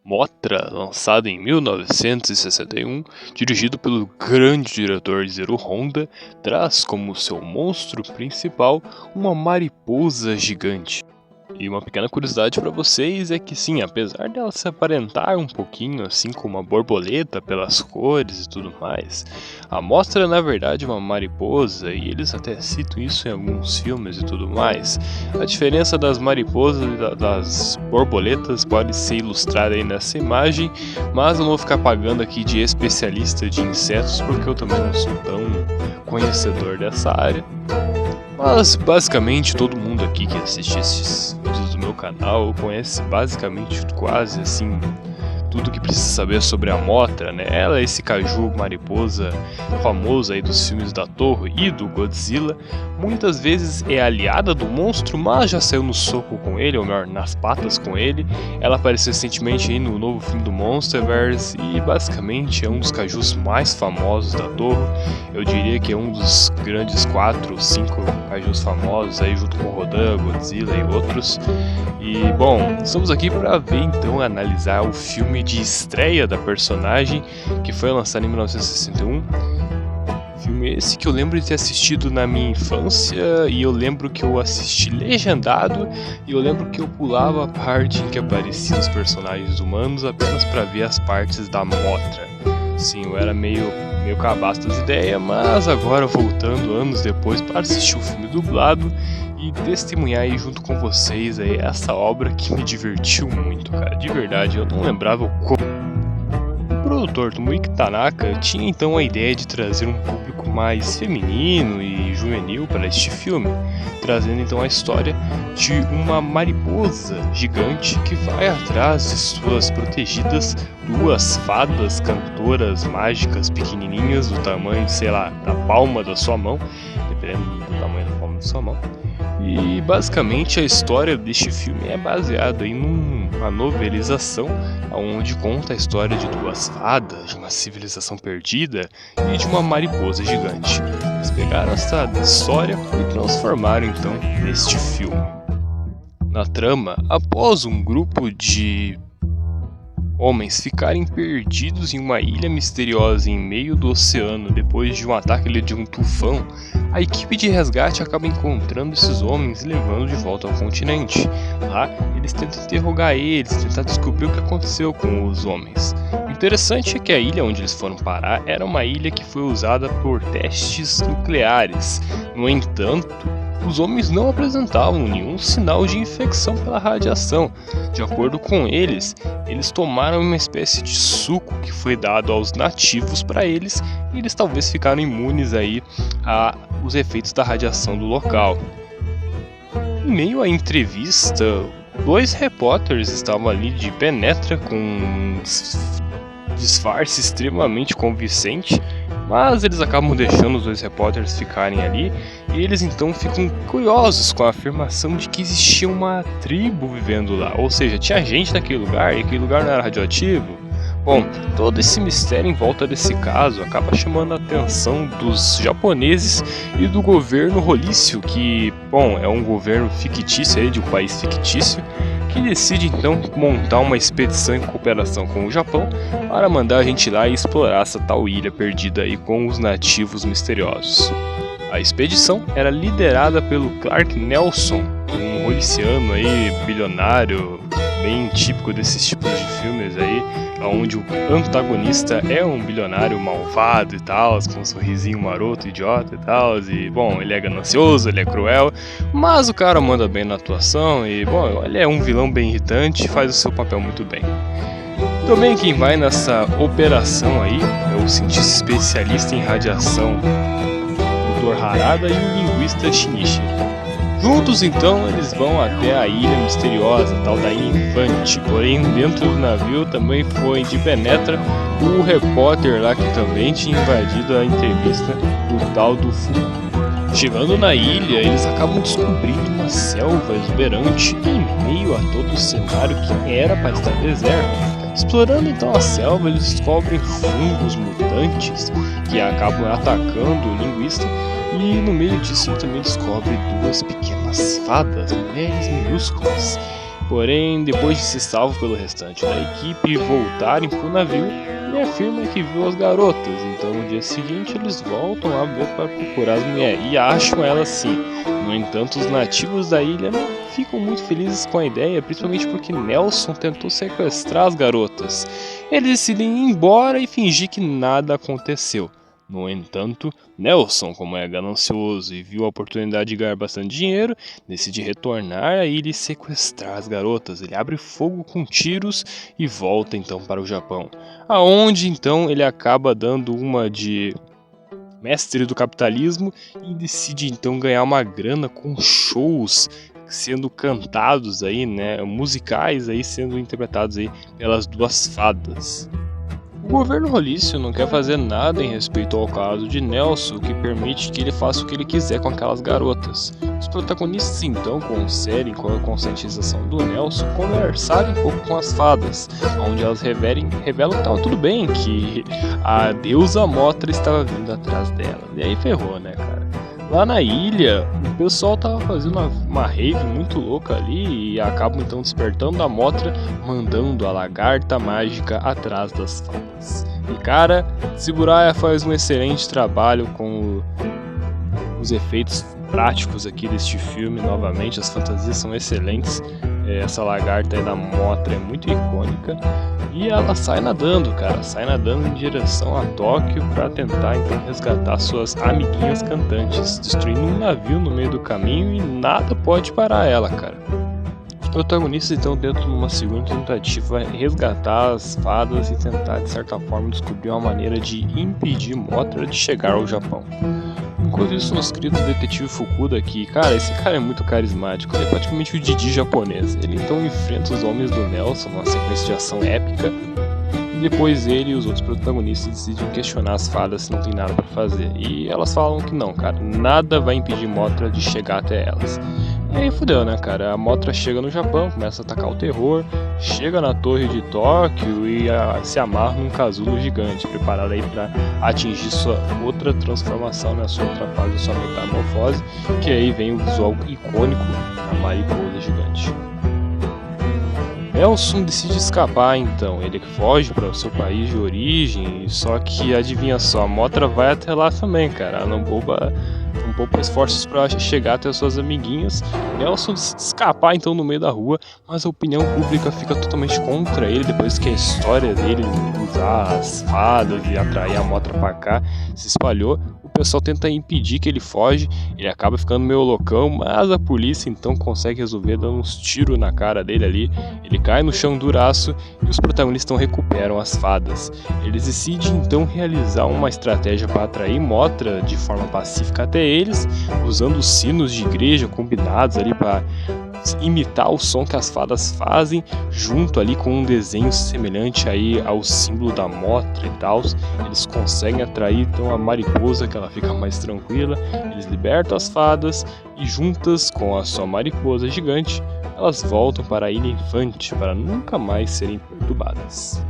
Mothra, lançado em 1961, dirigido pelo grande diretor Zero Honda, traz como seu monstro principal uma mariposa gigante. E uma pequena curiosidade para vocês é que sim, apesar dela se aparentar um pouquinho assim como uma borboleta pelas cores e tudo mais, a Mothra na verdade é uma mariposa e eles até citam isso em alguns filmes e tudo mais. A diferença das mariposas e das borboletas pode ser ilustrada aí nessa imagem, mas eu não vou ficar pagando aqui de especialista de insetos porque eu também não sou tão conhecedor dessa área. Mas basicamente todo mundo aqui que assiste esses vídeos do meu canal conhece basicamente quase assim tudo que precisa saber sobre a Mothra, né? Ela é esse caju mariposa famoso aí dos filmes da Toho e do Godzilla. Muitas vezes é aliada do monstro, mas já saiu no soco com ele, ou melhor, nas patas com ele. Ela apareceu recentemente aí no novo filme do Monsterverse e basicamente é um dos cajus mais famosos da Toho. Eu diria que é um dos grandes 4 ou 5 cajus famosos aí junto com Rodan, Godzilla e outros. E bom, estamos aqui para ver então, analisar o filme de estreia da personagem, que foi lançado em 1961. Filme esse que eu lembro de ter assistido na minha infância, e eu lembro que eu assisti legendado, e eu lembro que eu pulava a parte em que apareciam os personagens humanos apenas para ver as partes da Mothra. Sim, eu era meio cabaço das ideias, mas agora voltando anos depois para assistir o filme dublado e testemunhar aí junto com vocês aí essa obra que me divertiu muito, cara. De verdade, eu não lembrava o como. O produtor Tomoaki Tanaka tinha então a ideia de trazer um público mais feminino e juvenil para este filme, trazendo então a história de uma mariposa gigante que vai atrás de suas protegidas duas fadas cantoras mágicas pequenininhas do tamanho, sei lá, da palma da sua mão, dependendo do tamanho da palma da sua mão. E basicamente a história deste filme é baseada em uma novelização onde conta a história de duas fadas, de uma civilização perdida e de uma mariposa gigante. Eles pegaram essa história e transformaram então neste filme. Na trama, após um grupo de homens ficarem perdidos em uma ilha misteriosa em meio do oceano depois de um ataque de um tufão, a equipe de resgate acaba encontrando esses homens e levando de volta ao continente. Lá, eles tentam interrogar eles, tentar descobrir o que aconteceu com os homens. O interessante é que a ilha onde eles foram parar era uma ilha que foi usada por testes nucleares. No entanto, os homens não apresentavam nenhum sinal de infecção pela radiação. De acordo com eles, eles tomaram uma espécie de suco que foi dado aos nativos para eles e eles talvez ficaram imunes aí aos efeitos da radiação do local. Em meio à entrevista, 2 repórteres estavam ali de penetra com um disfarce extremamente convincente, mas eles acabam deixando os 2 repórteres ficarem ali e eles então ficam curiosos com a afirmação de que existia uma tribo vivendo lá, ou seja, tinha gente naquele lugar e aquele lugar não era radioativo. Bom, todo esse mistério em volta desse caso acaba chamando a atenção dos japoneses e do governo Rolício, que, bom, é um governo fictício aí, de um país fictício, que decide então montar uma expedição em cooperação com o Japão para mandar a gente lá e explorar essa tal ilha perdida aí com os nativos misteriosos. A expedição era liderada pelo Clark Nelson, um roliciano aí, bilionário, bem típico desses tipos de filmes aí, onde o antagonista é um bilionário malvado e tal, com um sorrisinho maroto, idiota e tal, e bom, ele é ganancioso, ele é cruel, mas o cara manda bem na atuação e bom, ele é um vilão bem irritante e faz o seu papel muito bem. Também quem vai nessa operação aí é o cientista especialista em radiação, o Dr. Harada, e o linguista Shinichi. Juntos então eles vão até a ilha misteriosa, tal da Infante, porém dentro do navio também foi de penetra o repórter lá que também tinha invadido a entrevista do tal do Fuku. Chegando na ilha, eles acabam descobrindo uma selva exuberante em meio a todo o cenário que era para estar deserto. Explorando então a selva, eles descobrem fungos mutantes que acabam atacando o linguista. E no meio disso também descobre 2 pequenas fadas, mulheres minúsculas. Porém, depois de ser salvo pelo restante da equipe e voltarem pro navio, ele afirma que viu as garotas. Então no dia seguinte eles voltam a ver para procurar as mulheres e acham elas sim. No entanto, os nativos da ilha não ficam muito felizes com a ideia, principalmente porque Nelson tentou sequestrar as garotas. Eles decidem ir embora e fingir que nada aconteceu. No entanto, Nelson, como é ganancioso e viu a oportunidade de ganhar bastante dinheiro, decide retornar à ilha e sequestrar as garotas. Ele abre fogo com tiros e volta então para o Japão, aonde então ele acaba dando uma de mestre do capitalismo e decide então ganhar uma grana com shows sendo cantados aí, né, musicais aí sendo interpretados aí pelas duas fadas. O governo roliço não quer fazer nada em respeito ao caso de Nelson, o que permite que ele faça o que ele quiser com aquelas garotas. Os protagonistas então conseguem, com a conscientização do Nelson, conversar um pouco com as fadas, onde elas revelam que estava tudo bem, que a deusa Motra estava vindo atrás dela. E aí ferrou, né, cara? Lá na ilha, o pessoal tava fazendo uma rave muito louca ali e acabam então despertando a Motra, mandando a lagarta mágica atrás das fadas. E cara, Tsuburaya faz um excelente trabalho com os efeitos práticos aqui deste filme. Novamente, as fantasias são excelentes. Essa lagarta aí da Motra é muito icônica. E ela sai nadando, cara, sai nadando em direção a Tóquio para tentar então resgatar suas amiguinhas cantantes, destruindo um navio no meio do caminho e nada pode parar ela, cara. Os protagonistas então tentam numa segunda tentativa resgatar as fadas e tentar de certa forma descobrir uma maneira de impedir Motra de chegar ao Japão. Enquanto isso, nosso querido detetive Fukuda aqui, cara, esse cara é muito carismático, ele é praticamente o Didi japonês. Ele então enfrenta os homens do Nelson numa sequência de ação épica, e depois ele e os outros protagonistas decidem questionar as fadas se não tem nada pra fazer. E elas falam que não, cara, nada vai impedir Motra de chegar até elas. E aí fudeu, né, cara? A Motra chega no Japão, começa a atacar o terror, chega na torre de Tóquio e se amarra num casulo gigante, preparado aí pra atingir sua outra transformação, né, sua outra fase, sua metamorfose, que aí vem o visual icônico da mariposa gigante. Nelson decide escapar então, ele foge para o seu país de origem, só que adivinha só, a Motra vai até lá também, cara, ela não poupa esforços para chegar até as suas amiguinhas. Nelson decide escapar então no meio da rua, mas a opinião pública fica totalmente contra ele depois que a história dele usar as fadas e atrair a Motra para cá se espalhou. O pessoal tenta impedir que ele foge, ele acaba ficando meio loucão, mas a polícia então consegue resolver dando uns tiros na cara dele ali. Ele cai no chão duraço e os protagonistas então recuperam as fadas. Eles decidem então realizar uma estratégia para atrair Motra de forma pacífica até eles, usando os sinos de igreja combinados ali para imitar o som que as fadas fazem, junto ali com um desenho semelhante aí ao símbolo da Motra e tal. Eles conseguem atrair então a mariposa, que ela fica mais tranquila. Eles libertam as fadas e juntas com a sua mariposa gigante, elas voltam para a Ilha Infante para nunca mais serem perturbadas.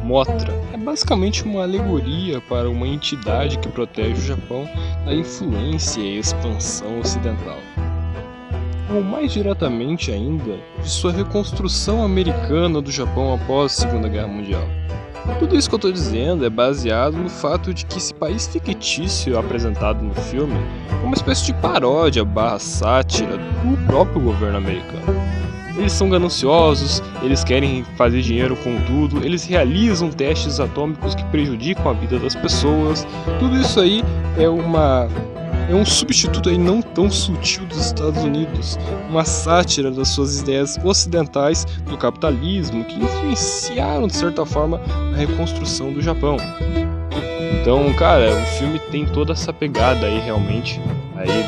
Motra é basicamente uma alegoria para uma entidade que protege o Japão da influência e expansão ocidental, ou mais diretamente ainda, de sua reconstrução americana do Japão após a Segunda Guerra Mundial. Tudo isso que eu estou dizendo é baseado no fato de que esse país fictício apresentado no filme é uma espécie de paródia / sátira do próprio governo americano. Eles são gananciosos, eles querem fazer dinheiro com tudo, eles realizam testes atômicos que prejudicam a vida das pessoas. Tudo isso aí é um substituto aí não tão sutil dos Estados Unidos, uma sátira das suas ideias ocidentais do capitalismo que influenciaram de certa forma a reconstrução do Japão. Então, cara, o filme tem toda essa pegada aí realmente aí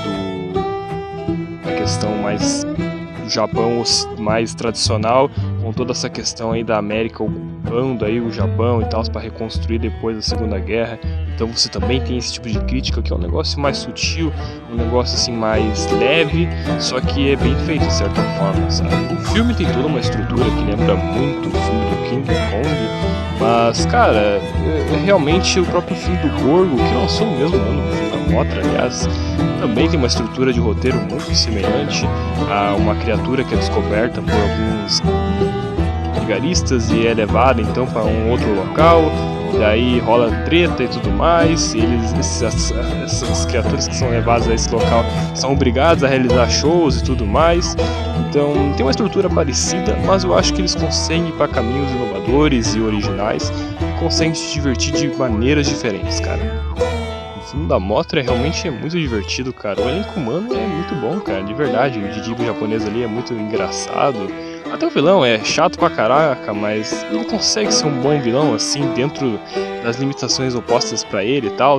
da questão mais do Japão mais tradicional, com toda essa questão aí da América ocupando aí o Japão e tal para reconstruir depois da Segunda Guerra. Então você também tem esse tipo de crítica que é um negócio mais sutil, um negócio assim mais leve, só que é bem feito de certa forma, sabe? O filme tem toda uma estrutura que lembra muito o filme do King Kong, mas cara, é realmente o próprio filme do Gorgo, que lançou no mesmo ano do filme da Mothra, aliás, também tem uma estrutura de roteiro muito semelhante a uma criatura que é descoberta por alguns vigaristas e é levada então para um outro local. Daí rola treta e tudo mais, e essas criaturas que são levadas a esse local são obrigadas a realizar shows e tudo mais. Então tem uma estrutura parecida, mas eu acho que eles conseguem ir para caminhos inovadores e originais, e conseguem se divertir de maneiras diferentes, cara. O filme da Mothra realmente é muito divertido, cara. O elenco humano é muito bom, cara, de verdade. O Didibo japonês ali é muito engraçado. Até o vilão é chato pra caraca, mas ele consegue ser um bom vilão, assim, dentro das limitações opostas pra ele e tal.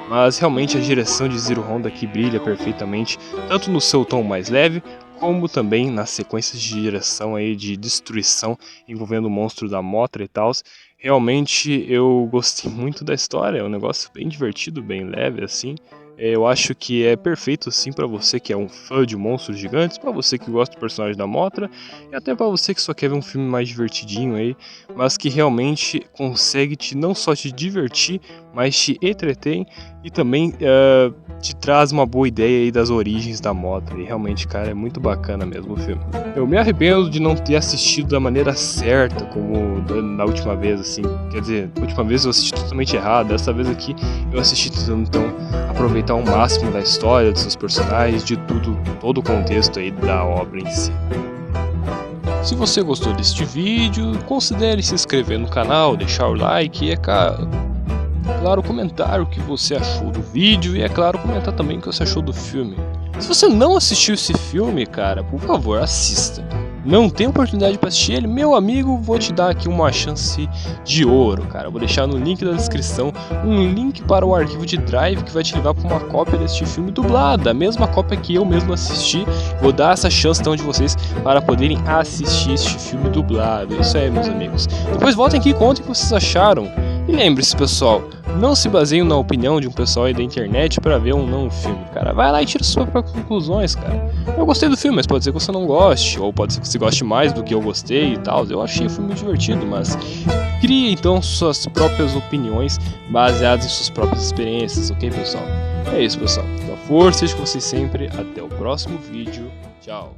Mas realmente a direção de Zero Honda aqui brilha perfeitamente, tanto no seu tom mais leve, como também nas sequências de direção aí de destruição envolvendo o monstro da Mothra e tal. Realmente eu gostei muito da história, é um negócio bem divertido, bem leve assim. Eu acho que é perfeito assim para você que é um fã de monstros gigantes, para você que gosta do personagem da Mothra e até para você que só quer ver um filme mais divertidinho aí, mas que realmente consegue não só te divertir, mas te entretém e também te traz uma boa ideia aí das origens da Mothra. E realmente, cara, é muito bacana mesmo o filme. Eu me arrependo de não ter assistido da maneira certa, como na última vez, assim. Quer dizer, na última vez eu assisti totalmente errado, dessa vez aqui eu assisti tentando então aproveitar ao máximo da história, dos seus personagens, de tudo, todo o contexto aí da obra em si. Se você gostou deste vídeo, considere se inscrever no canal, deixar o like e claro, comentar o que você achou do vídeo e, é claro, comentar também o que você achou do filme. Se você não assistiu esse filme, cara, por favor, assista. Não tem oportunidade para assistir ele, meu amigo, vou te dar aqui uma chance de ouro, cara. Vou deixar no link da descrição um link para o arquivo de Drive que vai te levar para uma cópia deste filme dublada, a mesma cópia que eu mesmo assisti. Vou dar essa chance então de vocês para poderem assistir este filme dublado. Isso aí, meus amigos. Depois voltem aqui e contem o que vocês acharam. E lembre-se, pessoal, não se baseiem na opinião de um pessoal aí da internet para ver um filme, cara. Vai lá e tira suas próprias conclusões, cara. Eu gostei do filme, mas pode ser que você não goste, ou pode ser que você goste mais do que eu gostei e tal. Eu achei o filme divertido, mas crie então suas próprias opiniões baseadas em suas próprias experiências, ok, pessoal? É isso, pessoal. Então, força com vocês sempre. Até o próximo vídeo. Tchau.